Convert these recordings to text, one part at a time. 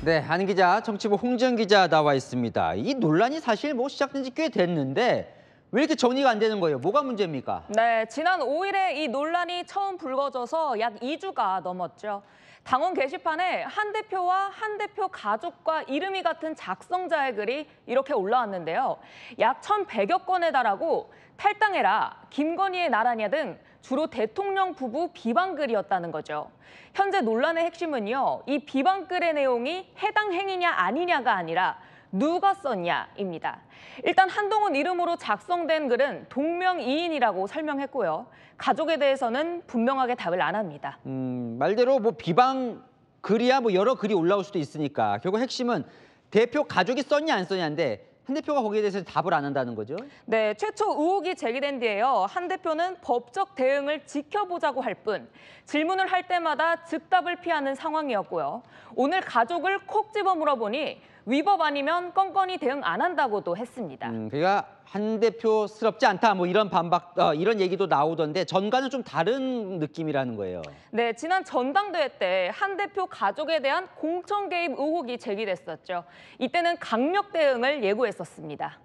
네, 안 기자, 정치부 홍지연 기자 나와 있습니다. 이 논란이 사실 시작된 지 꽤 됐는데 왜 이렇게 정리가 안 되는 거예요? 뭐가 문제입니까? 네, 지난 5일에 이 논란이 처음 불거져서 약 2주가 넘었죠. 당원 게시판에 한 대표와 한 대표 가족과 이름이 같은 작성자의 글이 이렇게 올라왔는데요. 약 1,100여 건에 달하고 탈당해라, 김건희의 나라냐 등 주로 대통령 부부 비방글이었다는 거죠. 현재 논란의 핵심은요, 이 비방글의 내용이 해당 행위냐 아니냐가 아니라 누가 썼냐입니다. 일단 한동훈 이름으로 작성된 글은 동명이인이라고 설명했고요. 가족에 대해서는 분명하게 답을 안 합니다. 말대로 비방 글이야 여러 글이 올라올 수도 있으니까 결국 핵심은 대표 가족이 썼냐 안 썼냐인데 한 대표가 거기에 대해서 답을 안 한다는 거죠? 네, 최초 의혹이 제기된 뒤에요. 한 대표는 법적 대응을 지켜보자고 할 뿐 질문을 할 때마다 즉답을 피하는 상황이었고요. 오늘 가족을 콕 집어 물어보니 위법 아니면 건건히 대응 안 한다고도 했습니다. 그러니까 한 대표스럽지 않다 이런 반박 이런 얘기도 나오던데 전과는 좀 다른 느낌이라는 거예요. 네, 지난 전당대회 때 한 대표 가족에 대한 공천 개입 의혹이 제기됐었죠. 이때는 강력 대응을 예고했었습니다.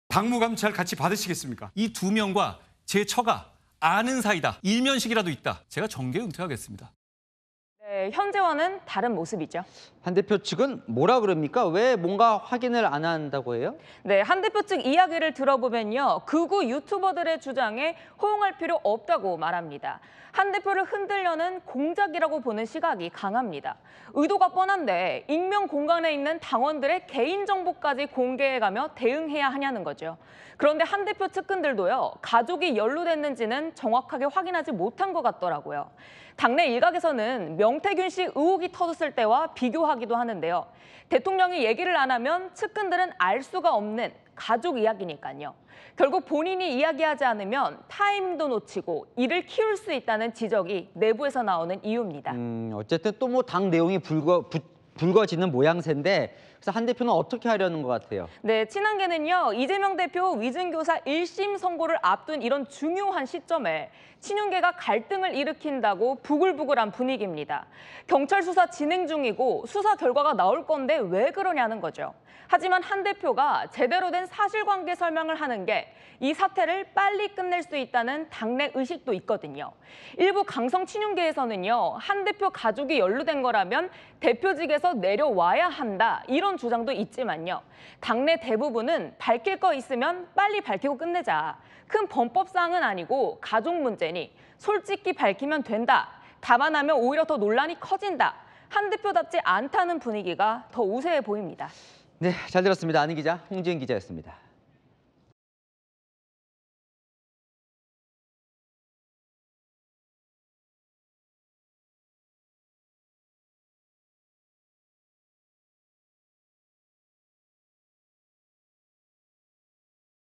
박무감찰 같이 받으시겠습니까? 이 두 명과 제 처가 아는 사이다. 일면식이라도 있다. 제가 정계 은퇴하겠습니다. 네, 현재와는 다른 모습이죠. 한 대표 측은 뭐라 그럽니까? 왜 뭔가 확인을 안 한다고 해요? 네, 한 대표 측 이야기를 들어보면요. 극우 유튜버들의 주장에 호응할 필요 없다고 말합니다. 한 대표를 흔들려는 공작이라고 보는 시각이 강합니다. 의도가 뻔한데 익명 공간에 있는 당원들의 개인정보까지 공개해가며 대응해야 하냐는 거죠. 그런데 한 대표 측근들도요. 가족이 연루됐는지는 정확하게 확인하지 못한 것 같더라고요. 당내 일각에서는 명태균 씨 의혹이 터졌을 때와 비교하기도 하는데요. 대통령이 얘기를 안 하면 측근들은 알 수가 없는 가족 이야기니까요. 결국 본인이 이야기하지 않으면 타이밍도 놓치고 일을 키울 수 있다는 지적이 내부에서 나오는 이유입니다. 어쨌든 또 당 내용이 불거지는 모양새인데 그래서 한 대표는 어떻게 하려는 것 같아요? 네, 친한계는요. 이재명 대표 위증교사 1심 선고를 앞둔 이런 중요한 시점에 친윤계가 갈등을 일으킨다고 부글부글한 분위기입니다. 경찰 수사 진행 중이고 수사 결과가 나올 건데 왜 그러냐는 거죠. 하지만 한 대표가 제대로 된 사실관계 설명을 하는 게 이 사태를 빨리 끝낼 수 있다는 당내 의식도 있거든요. 일부 강성 친윤계에서는요. 한 대표 가족이 연루된 거라면 대표직에서 내려와야 한다 이런 주장도 있지만요. 당내 대부분은 밝힐 거 있으면 빨리 밝히고 끝내자. 큰 범법사항은 아니고 가족 문제니 솔직히 밝히면 된다. 답 안 하면 오히려 더 논란이 커진다. 한 대표답지 않다는 분위기가 더 우세해 보입니다. 네, 잘 들었습니다. 안희 기자, 홍지연 기자였습니다.